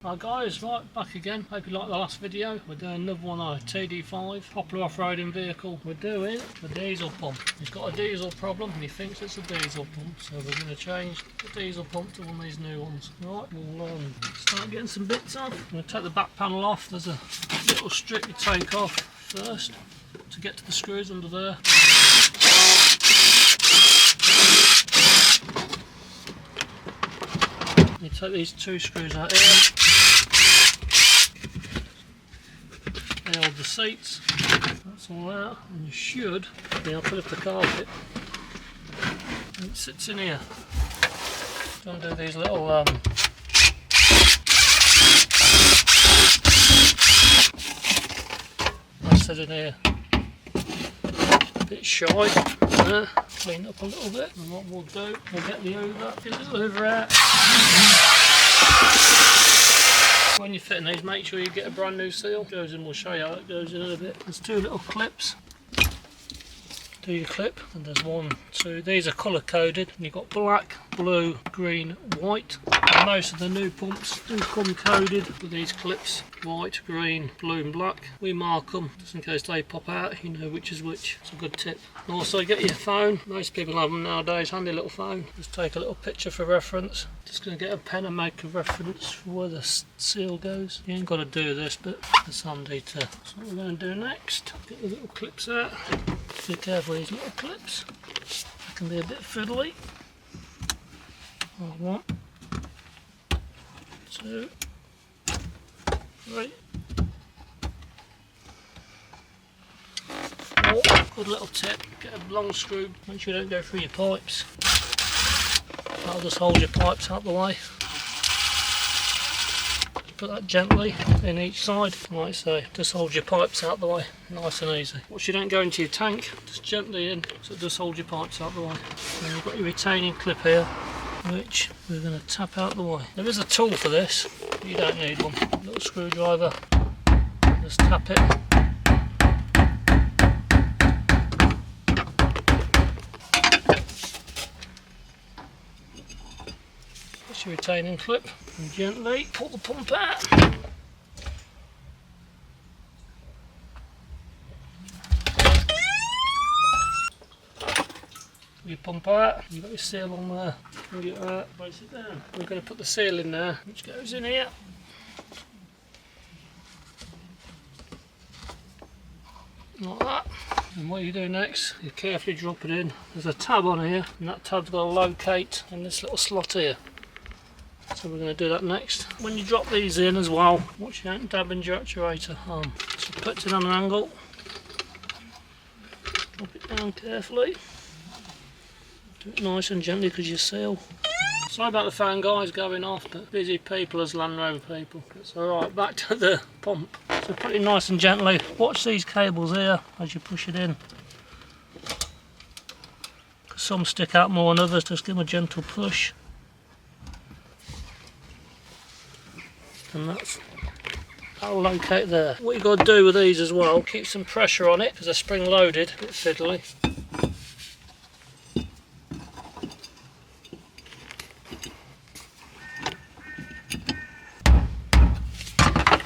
Hi guys, right, back again. Hope you liked the last video. We're doing another one on a TD5, popular off-roading vehicle. We're doing the diesel pump. He's got a diesel problem and he thinks it's a diesel pump, so we're going to change the diesel pump to one of these new ones. Right, we'll start getting some bits off. I'm going to take the back panel off. There's a little strip you take off first to get to the screws under there. You take these two screws out here. They hold the seats. That's all out, and you should be able to lift the carpet. And it sits in here. Don't do these little I said in here. A bit shy. Clean up a little bit. And what we'll do, we'll get the Hoover. Get the Hoover out. When you're fitting these, make sure you get a brand new seal. It goes in, we'll show you how it goes in a bit. There's two little clips. Do your clip, and there's one, two. These are colour coded, and you've got black, blue, green, white. And most of the new pumps do come coded with these clips: white, green, blue, and black. We mark them just in case they pop out. You know which is which. It's a good tip. And also get your phone. Most people have them nowadays. Handy little phone. Just take a little picture for reference. Just going to get a pen and make a reference for where the seal goes. You ain't got to do this, but it's handy to. That's what we're going to do next. Get the little clips out. Be careful with these little clips. They can be a bit fiddly. One, two, three, four. Good little tip. Get a long screw. Make sure you don't go through your pipes. That'll just hold your pipes out the way. Put that gently in each side. Like I say, just hold your pipes out the way. Nice and easy. Once you don't go into your tank, just gently in, so just hold your pipes out the way. And you've got your retaining clip here, which we're going to tap out the way. There is a tool for this, but you don't need one. A little screwdriver. Just tap it. Your retaining clip, and gently pull the pump out. You pump out, you've got your seal on there. Bring it out, place it down. We're going to put the seal in there, which goes in here. Like that. And what you do next, you carefully drop it in. There's a tab on here, and that tab's got to locate in this little slot here. So we're going to do that next. When you drop these in as well, watch you don't damage your actuator arm. So put it on an angle. Drop it down carefully. Do it nice and gently because you seal. Sorry about the phone guys going off, but busy people as Land Rover people. It's alright, back to the pump. So put it nice and gently. Watch these cables here as you push it in. Some stick out more than others, just give them a gentle push. And that'll locate there. What you've got to do with these as well, keep some pressure on it because they're spring loaded, a bit fiddly.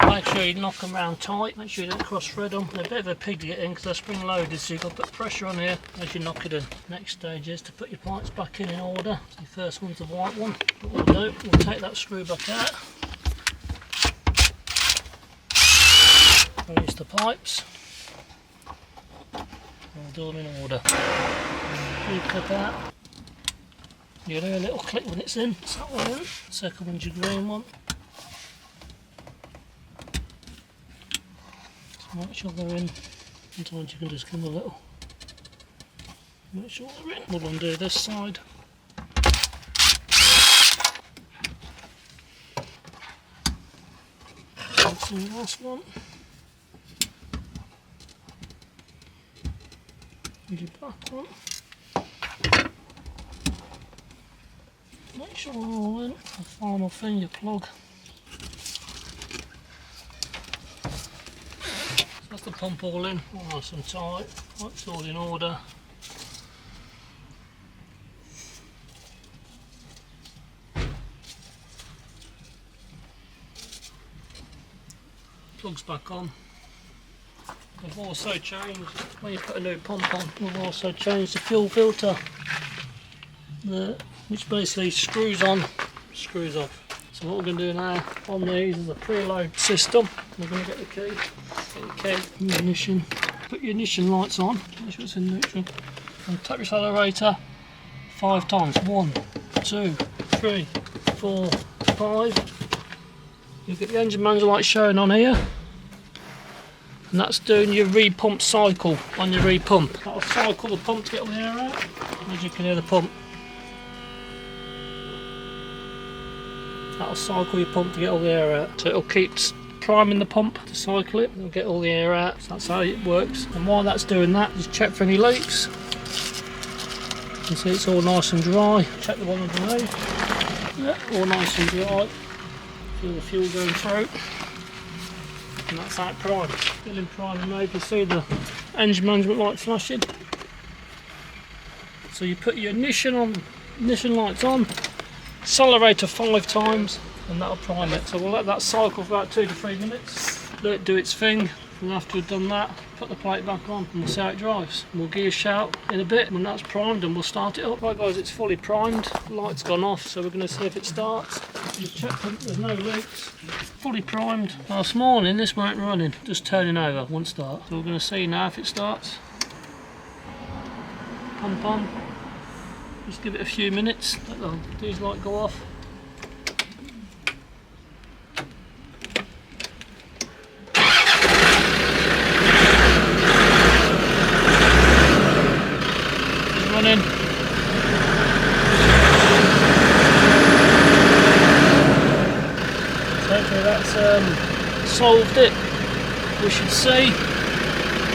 Make sure you knock them round tight, make sure you don't cross thread them. They're a bit of a pig to get in because they're spring loaded, so you've got to put pressure on here as you knock it in. Next stage is to put your pipes back in order. So the first one's the white one. What we'll do, we'll take that screw back out. Release the pipes. We'll do them in order. You clip out. You'll hear a little click when it's in. It's that one in. Second one's your green one. So make sure they're in. Sometimes you can just give them a little. Make sure they're in. We'll undo this side. That's the last one. Your back one. Make sure they're all in. The final thing, your plug. So that's the pump all in. Nice and tight. It's all in order. Plugs back on. We've also changed, when you put a new pump on, we've also changed the fuel filter, which basically screws on, screws off. So what we're going to do now on these is a preload system. We're going to get the key, the ignition, put your ignition lights on, make sure it's in neutral, and tap your accelerator 5 times. 1, 2, 3, 4, 5. You'll get the engine manual light showing on here. And that's doing your repump cycle on your repump. That'll cycle the pump to get all the air out. As you can hear the pump. That'll cycle your pump to get all the air out. So it'll keep priming the pump to cycle it. It'll get all the air out. So that's how it works. And while that's doing that, just check for any leaks. You can see it's all nice and dry. Check the one underneath. Yeah, all nice and dry. Feel the fuel going through. And that's that prime. Still in prime mode, you can see the engine management light flashing. So you put your ignition lights on, accelerator 5 times, and that'll prime it. So we'll let that cycle for about 2 to 3 minutes. Let it do its thing, and after we've done that, put the plate back on and we'll see how it drives. And we'll give you a shout in a bit when that's primed and we'll start it up. Right guys, it's fully primed, the light's gone off, so we're going to see if it starts. Just check that there's no leaks. Fully primed. Last morning this weren't running, just turning over, won't start. So we're going to see now if it starts. Pump on. Just give it a few minutes, let the diesel light go off. It's running. Hopefully that's solved it. We should see.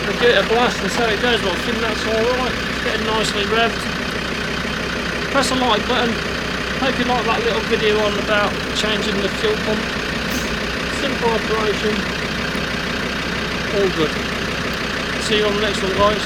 We'll give it a blast and see how it goes, but I think that's alright. It's getting nicely revved. Press the like button. Hope you like that little video on about changing the fuel pump. Simple operation. All good. See you on the next one guys.